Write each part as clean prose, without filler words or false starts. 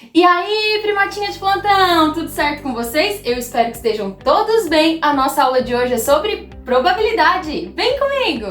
E aí, primotinha de plantão, tudo certo com vocês? Eu espero que estejam todos bem. A nossa aula de hoje é sobre probabilidade. Vem comigo!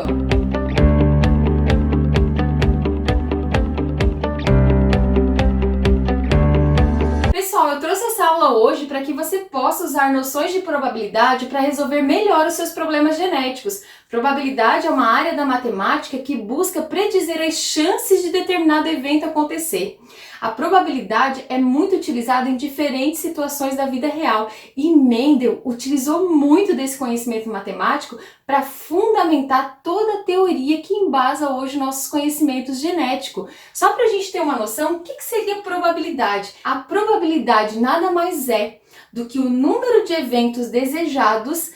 Pessoal, eu trouxe essa aula hoje para que você possa usar noções de probabilidade para resolver melhor os seus problemas genéticos. Probabilidade é uma área da matemática que busca predizer as chances de determinado evento acontecer. A probabilidade é muito utilizada em diferentes situações da vida real e Mendel utilizou muito desse conhecimento matemático para fundamentar toda a teoria que embasa hoje nossos conhecimentos genéticos. Só para a gente ter uma noção, o que seria probabilidade? A probabilidade nada mais é do que o número de eventos desejados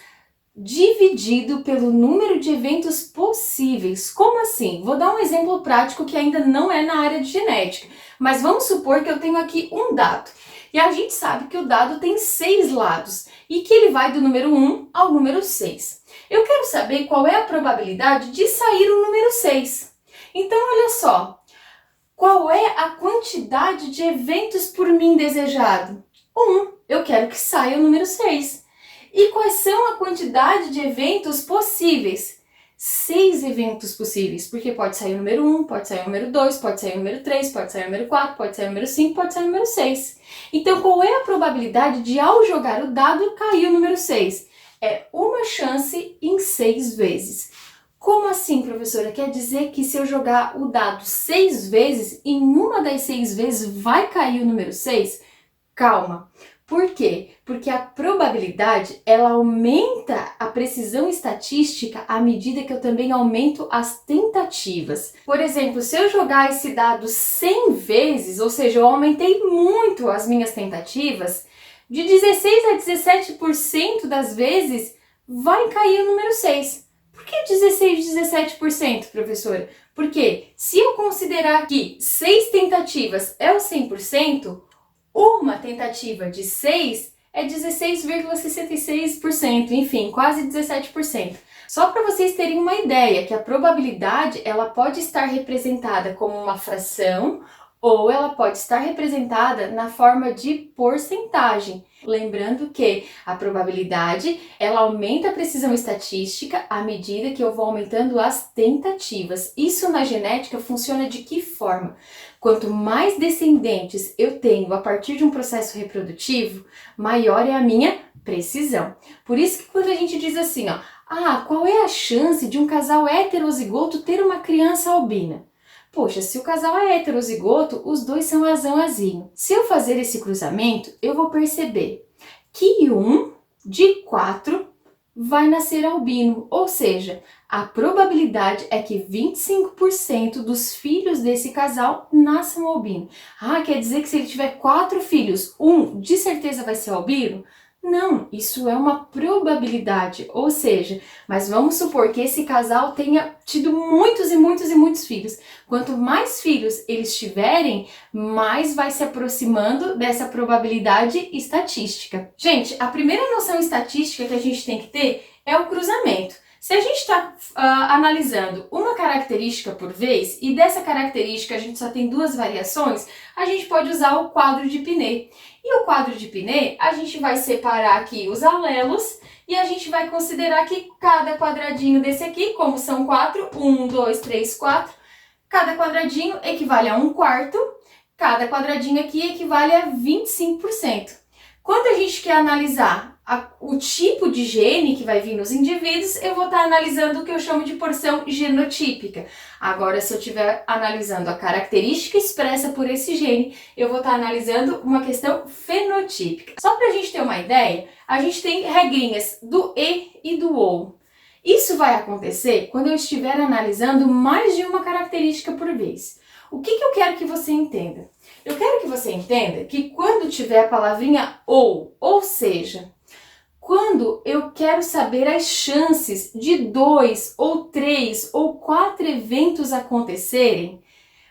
dividido pelo número de eventos possíveis. Como assim? Vou dar um exemplo prático que ainda não é na área de genética, mas vamos supor que eu tenho aqui um dado. E a gente sabe que o dado tem 6 lados e que ele vai do número 1 ao número 6. Eu quero saber qual é a probabilidade de sair o número 6. Então, olha só, qual é a quantidade de eventos por mim desejado? 1. Eu quero que saia o número 6. E quais são a quantidade de eventos possíveis? 6 eventos possíveis, porque pode sair o número 1, pode sair o número 2, pode sair o número 3, pode sair o número 4, pode sair o número 5, pode sair o número 6. Então, qual é a probabilidade de, ao jogar o dado, cair o número 6? É uma chance em 6 vezes. Como assim, professora? Quer dizer que se eu jogar o dado 6 vezes, em uma das 6 vezes vai cair o número 6? Calma. Por quê? Porque a probabilidade, ela aumenta a precisão estatística à medida que eu também aumento as tentativas. Por exemplo, se eu jogar esse dado 100 vezes, ou seja, eu aumentei muito as minhas tentativas, de 16 a 17% das vezes vai cair o número 6. Por que 16 a 17%, professora? Porque se eu considerar que 6 tentativas é o 100%, uma tentativa de 6 é 16,66%, enfim, quase 17%. Só para vocês terem uma ideia que a probabilidade ela pode estar representada como uma fração ou ela pode estar representada na forma de porcentagem. Lembrando que a probabilidade ela aumenta a precisão estatística à medida que eu vou aumentando as tentativas. Isso na genética funciona de que forma? Quanto mais descendentes eu tenho a partir de um processo reprodutivo, maior é a minha precisão. Por isso que quando a gente diz assim, ó, qual é a chance de um casal heterozigoto ter uma criança albina? Poxa, se o casal é heterozigoto, os dois são azão-azinho. Se eu fazer esse cruzamento, eu vou perceber que 1 de 4 vai nascer albino, ou seja, a probabilidade é que 25% dos filhos desse casal nasçam albino. Quer dizer que se ele tiver 4 filhos, um de certeza vai ser albino? Não, isso é uma probabilidade, ou seja, mas vamos supor que esse casal tenha tido muitos filhos. Quanto mais filhos eles tiverem, mais vai se aproximando dessa probabilidade estatística. Gente, a primeira noção estatística que a gente tem que ter é o cruzamento. Se a gente está analisando uma característica por vez e dessa característica a gente só tem 2 variações, a gente pode usar o quadro de Pinet. E o quadro de Pinet, a gente vai separar aqui os alelos e a gente vai considerar que cada quadradinho desse aqui, como são 4, 1, 2, 3, 4, cada quadradinho equivale a 1/4, cada quadradinho aqui equivale a 25%. Quando a gente quer analisar o tipo de gene que vai vir nos indivíduos, eu vou estar analisando o que eu chamo de porção genotípica. Agora, se eu estiver analisando a característica expressa por esse gene, eu vou estar analisando uma questão fenotípica. Só para a gente ter uma ideia, a gente tem regrinhas do e do ou. Isso vai acontecer quando eu estiver analisando mais de uma característica por vez. O que eu quero que você entenda? Eu quero que você entenda que quando tiver a palavrinha ou seja, quando eu quero saber as chances de 2 ou 3 ou 4 eventos acontecerem,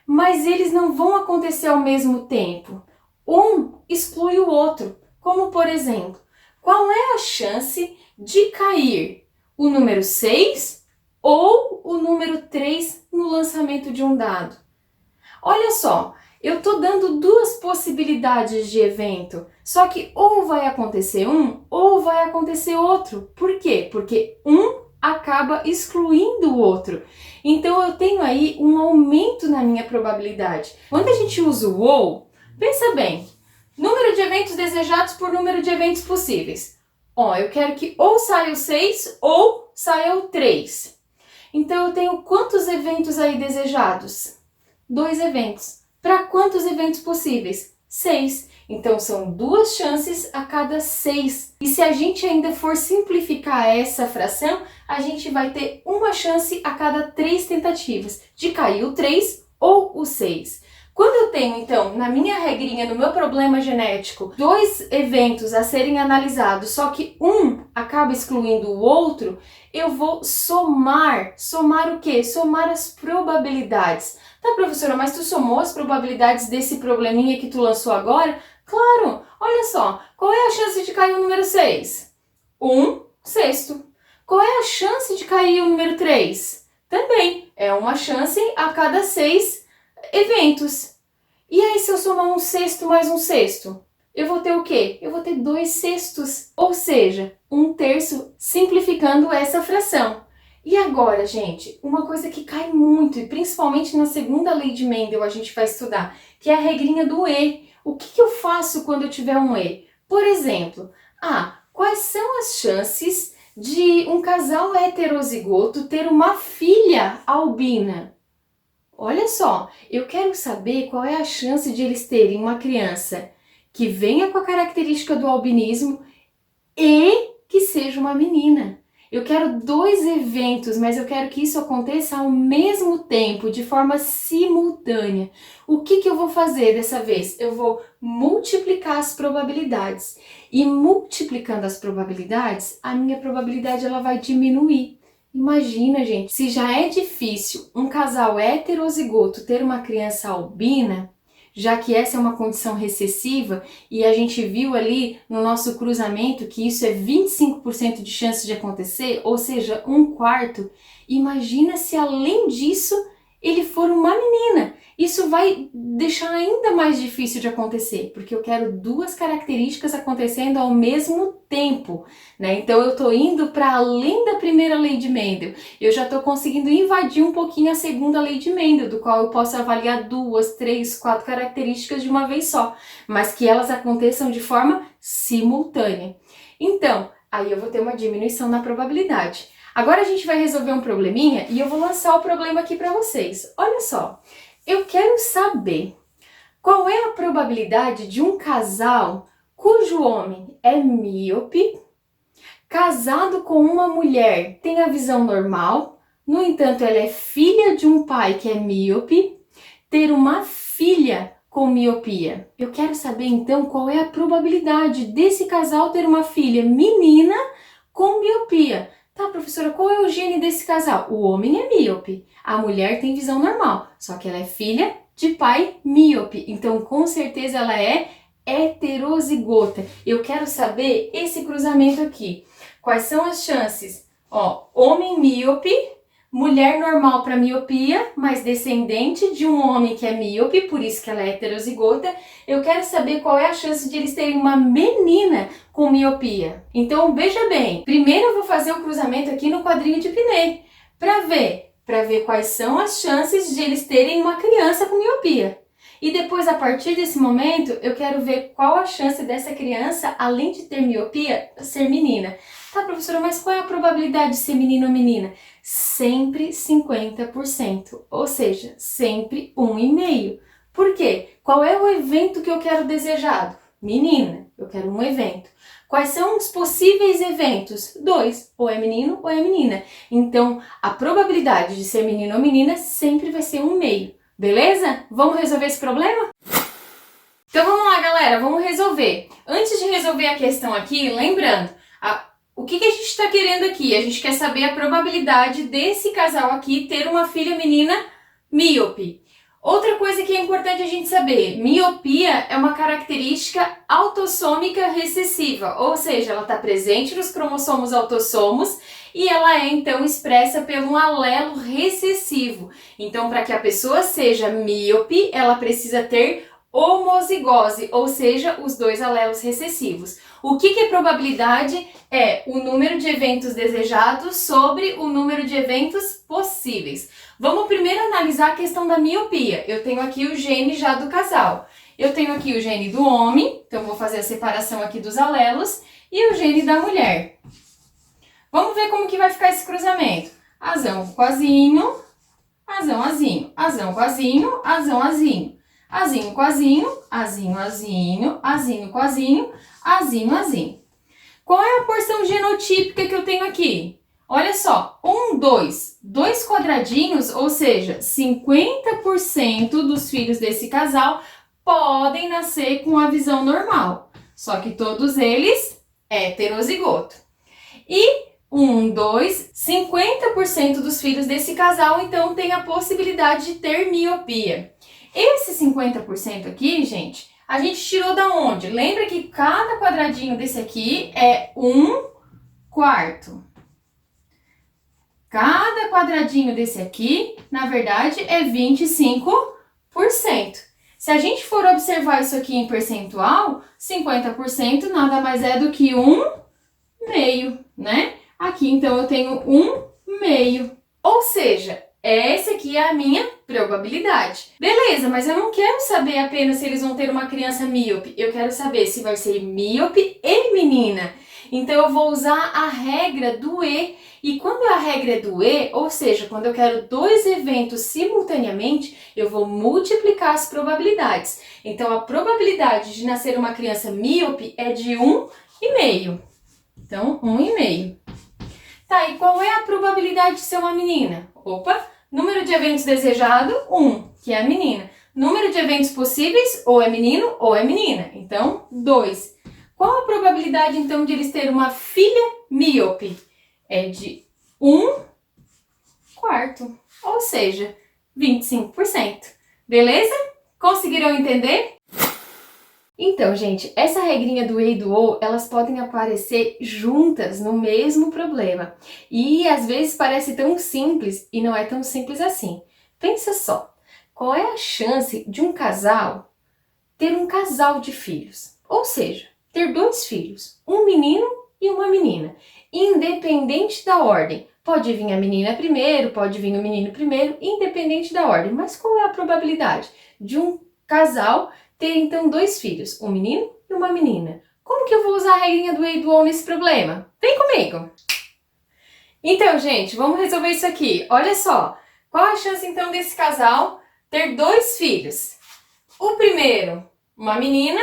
mas eles não vão acontecer ao mesmo tempo. Um exclui o outro, como por exemplo, qual é a chance de cair o número 6 ou o número 3 no lançamento de um dado? Olha só, Eu tô dando duas possibilidades de evento, só que ou vai acontecer um ou vai acontecer outro. Por quê? Porque um acaba excluindo o outro. Então eu tenho aí um aumento na minha probabilidade. Quando a gente usa o ou, pensa bem, número de eventos desejados por número de eventos possíveis. Ó, eu quero que ou saia o 6 ou saia o 3. Então eu tenho quantos eventos aí desejados? 2 eventos. Para quantos eventos possíveis? 6. Então são 2 chances a cada 6. E se a gente ainda for simplificar essa fração, a gente vai ter uma chance a cada 3 tentativas de cair o 3 ou o 6. Quando eu tenho, então, na minha regrinha, no meu problema genético, 2 eventos a serem analisados, só que um acaba excluindo o outro, eu vou somar. Somar o quê? Somar as probabilidades. Tá, professora, mas tu somou as probabilidades desse probleminha que tu lançou agora? Claro! Olha só, qual é a chance de cair o número 6? 1/6. Qual é a chance de cair o número 3? Também, é uma chance a cada 6 eventos. E aí, se eu somar 1/6 mais 1/6, eu vou ter o quê? Eu vou ter 2/6, ou seja, 1/3, simplificando essa fração. E agora, gente, uma coisa que cai muito, e principalmente na segunda lei de Mendel a gente vai estudar, que é a regrinha do E. O que eu faço quando eu tiver um E? Por exemplo, quais são as chances de um casal heterozigoto ter uma filha albina? Olha só, eu quero saber qual é a chance de eles terem uma criança que venha com a característica do albinismo e que seja uma menina. Eu quero 2 eventos, mas eu quero que isso aconteça ao mesmo tempo, de forma simultânea. O que eu vou fazer dessa vez? Eu vou multiplicar as probabilidades. E multiplicando as probabilidades, a minha probabilidade ela vai diminuir. Imagina, gente, se já é difícil um casal heterozigoto ter uma criança albina, já que essa é uma condição recessiva e a gente viu ali no nosso cruzamento que isso é 25% de chance de acontecer, ou seja, 1/4, imagina se além disso ele for uma menina. Isso vai deixar ainda mais difícil de acontecer, porque eu quero 2 características acontecendo ao mesmo tempo, né? Então eu tô indo para além da primeira lei de Mendel. Eu já tô conseguindo invadir um pouquinho a segunda lei de Mendel, do qual eu posso avaliar 2, 3, 4 características de uma vez só, mas que elas aconteçam de forma simultânea. Então, aí eu vou ter uma diminuição na probabilidade. Agora a gente vai resolver um probleminha e eu vou lançar o problema aqui para vocês. Olha só, eu quero saber qual é a probabilidade de um casal cujo homem é míope, casado com uma mulher, tem a visão normal, no entanto ela é filha de um pai que é míope, ter uma filha com miopia. Eu quero saber então qual é a probabilidade desse casal ter uma filha menina com miopia. Tá, professora, qual é o gene desse casal? O homem é míope, a mulher tem visão normal, só que ela é filha de pai míope, então com certeza ela é heterozigota. Eu quero saber esse cruzamento aqui. Quais são as chances? Ó, homem míope, mulher normal para miopia, mas descendente de um homem que é míope, por isso que ela é heterozigota. Eu quero saber qual é a chance de eles terem uma menina com miopia. Então, veja bem, primeiro eu vou fazer o cruzamento aqui no quadrinho de Pinet, para ver quais são as chances de eles terem uma criança com miopia. E depois, a partir desse momento, eu quero ver qual a chance dessa criança, além de ter miopia, ser menina. Tá, professora, mas qual é a probabilidade de ser menino ou menina? Sempre 50%, ou seja, sempre 1,5. Por quê? Qual é o evento que eu quero desejado? Menina, eu quero um evento. Quais são os possíveis eventos? 2, ou é menino ou é menina. Então, a probabilidade de ser menino ou menina sempre vai ser 1,5. Beleza? Vamos resolver esse problema? Então vamos lá, galera, vamos resolver. Antes de resolver a questão aqui, lembrando, o que a gente está querendo aqui? A gente quer saber a probabilidade desse casal aqui ter uma filha menina míope. Outra coisa que é importante a gente saber, miopia é uma característica autossômica recessiva, ou seja, ela está presente nos cromossomos autossomos e ela é então expressa pelo alelo recessivo. Então, para que a pessoa seja míope, ela precisa ter homozigose, ou seja, os dois alelos recessivos. O que é probabilidade? É o número de eventos desejados sobre o número de eventos possíveis. Vamos primeiro analisar a questão da miopia. Eu tenho aqui o gene já do casal. Eu tenho aqui o gene do homem, então vou fazer a separação aqui dos alelos, e o gene da mulher. Vamos ver como que vai ficar esse cruzamento. Azão com azinho, azão, azinho, azão com azinho, azão, azinho. Azinho com azinho, azinho, azinho, azinho com azinho, azinho, azinho. Qual é a porção genotípica que eu tenho aqui? Olha só, 2 quadradinhos, ou seja, 50% dos filhos desse casal podem nascer com a visão normal. Só que todos eles heterozigoto. E 50% dos filhos desse casal, então, tem a possibilidade de ter miopia. Esse 50% aqui, gente, a gente tirou da onde? Lembra que cada quadradinho desse aqui é 1/4. Cada quadradinho desse aqui, na verdade, é 25%. Se a gente for observar isso aqui em percentual, 50% nada mais é do que 1/2, né? Aqui, então, eu tenho 1/2. Ou seja, essa aqui é a minha probabilidade. Beleza, mas eu não quero saber apenas se eles vão ter uma criança míope. Eu quero saber se vai ser míope e menina. Então, eu vou usar a regra do E. E quando a regra é do E, ou seja, quando eu quero 2 eventos simultaneamente, eu vou multiplicar as probabilidades. Então, a probabilidade de nascer uma criança míope é de 1/2. Então, 1/2. Tá, e qual é a probabilidade de ser uma menina? Opa, número de eventos desejado, 1, que é a menina. Número de eventos possíveis, ou é menino ou é menina. Então, 2. Qual a probabilidade, então, de eles terem uma filha míope? É de 1/4, ou seja, 25%. Beleza? Conseguiram entender? Então, gente, essa regrinha do E e do O, elas podem aparecer juntas no mesmo problema. E às vezes parece tão simples e não é tão simples assim. Pensa só, qual é a chance de um casal ter um casal de filhos? Ou seja, ter 2 filhos, um menino e uma menina, independente da ordem. Pode vir a menina primeiro, pode vir o menino primeiro, independente da ordem. Mas qual é a probabilidade de um casal ter, então, 2 filhos, um menino e uma menina? Como que eu vou usar a regrinha do E e do O nesse problema? Vem comigo! Então, gente, vamos resolver isso aqui. Olha só, qual a chance, então, desse casal ter 2 filhos? O primeiro, uma menina,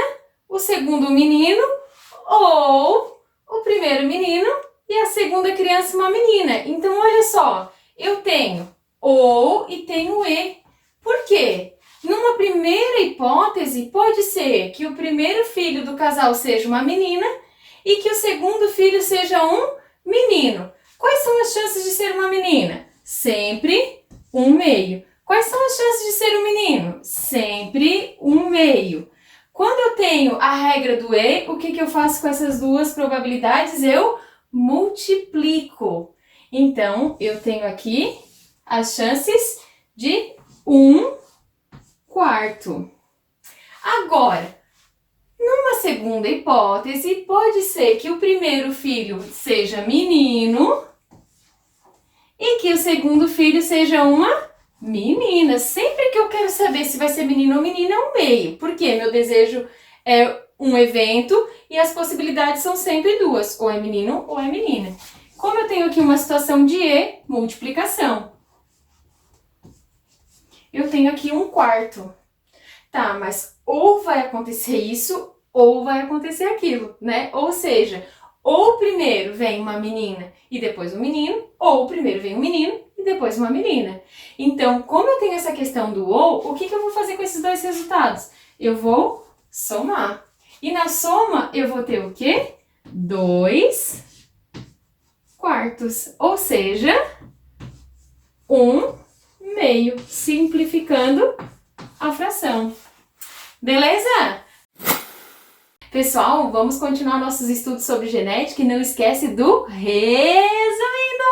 o segundo, um menino, ou o primeiro menino e a segunda criança, uma menina. Então, olha só, eu tenho ou e tenho E. Por quê? Numa primeira hipótese, pode ser que o primeiro filho do casal seja uma menina e que o segundo filho seja um menino. Quais são as chances de ser uma menina? Sempre 1/2. Quais são as chances de ser um menino? Sempre 1/2. Quando eu tenho a regra do E, o que eu faço com essas duas probabilidades? Eu multiplico. Então, eu tenho aqui as chances de 1/4. Agora, numa segunda hipótese, pode ser que o primeiro filho seja menino e que o segundo filho seja uma menina. Sempre que eu quero saber se vai ser menino ou menina, é 1/2. Porque meu desejo é um evento e as possibilidades são sempre 2. Ou é menino ou é menina. Como eu tenho aqui uma situação de E, multiplicação. Eu tenho aqui 1/4. Tá, mas ou vai acontecer isso ou vai acontecer aquilo, né? Ou seja, ou primeiro vem uma menina e depois um menino, ou primeiro vem um menino e depois uma menina. Então, como eu tenho essa questão do ou, o que eu vou fazer com esses dois resultados? Eu vou somar. E na soma, eu vou ter o quê? 2/4. Ou seja, 1/2. Simplificando a fração. Beleza? Pessoal, vamos continuar nossos estudos sobre genética e não esquece do resumindo!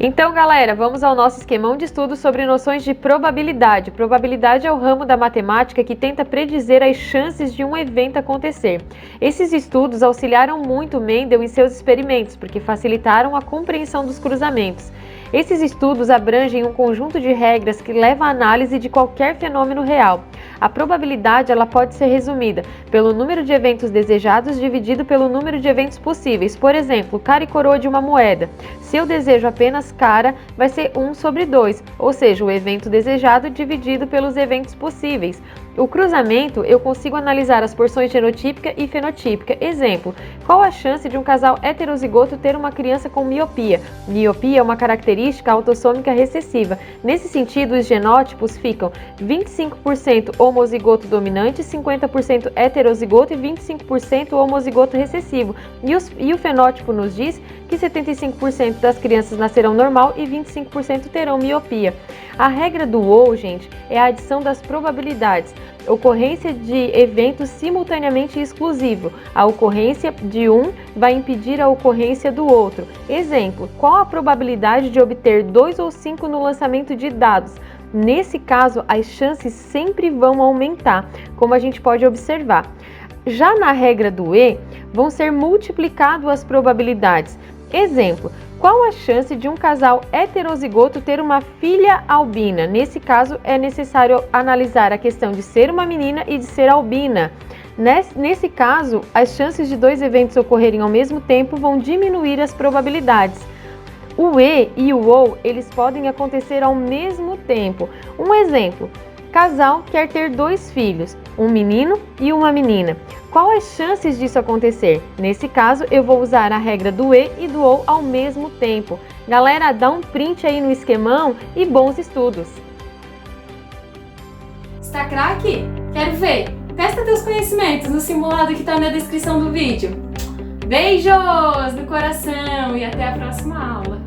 Então, galera, vamos ao nosso esquemão de estudo sobre noções de probabilidade. Probabilidade é o ramo da matemática que tenta predizer as chances de um evento acontecer. Esses estudos auxiliaram muito Mendel em seus experimentos, porque facilitaram a compreensão dos cruzamentos. Esses estudos abrangem um conjunto de regras que leva à análise de qualquer fenômeno real. A probabilidade ela pode ser resumida pelo número de eventos desejados dividido pelo número de eventos possíveis. Por exemplo, cara e coroa de uma moeda. Se eu desejo apenas cara, vai ser 1/2, ou seja, o evento desejado dividido pelos eventos possíveis. O cruzamento, eu consigo analisar as porções genotípica e fenotípica. Exemplo, qual a chance de um casal heterozigoto ter uma criança com miopia? Miopia é uma característica autossômica recessiva. Nesse sentido, os genótipos ficam 25% homozigoto dominante, 50% heterozigoto e 25% homozigoto recessivo. E o fenótipo nos diz que 75% das crianças nascerão normal e 25% terão miopia. A regra do ou, gente, é a adição das probabilidades. Ocorrência de eventos simultaneamente exclusivo. A ocorrência de um vai impedir a ocorrência do outro. Exemplo, qual a probabilidade de obter 2 ou 5 no lançamento de dados? Nesse caso, as chances sempre vão aumentar, como a gente pode observar. Já na regra do E, vão ser multiplicadas as probabilidades. Exemplo, qual a chance de um casal heterozigoto ter uma filha albina? Nesse caso, é necessário analisar a questão de ser uma menina e de ser albina. Nesse caso, as chances de 2 eventos ocorrerem ao mesmo tempo vão diminuir as probabilidades. O E e o OU, eles podem acontecer ao mesmo tempo. Um exemplo, casal quer ter 2 filhos, um menino e uma menina. Qual as chances disso acontecer? Nesse caso, eu vou usar a regra do E e do OU ao mesmo tempo. Galera, dá um print aí no esquemão e bons estudos! Está craque? Quero ver! Testa teus conhecimentos no simulado que está na descrição do vídeo. Beijos no coração e até a próxima aula!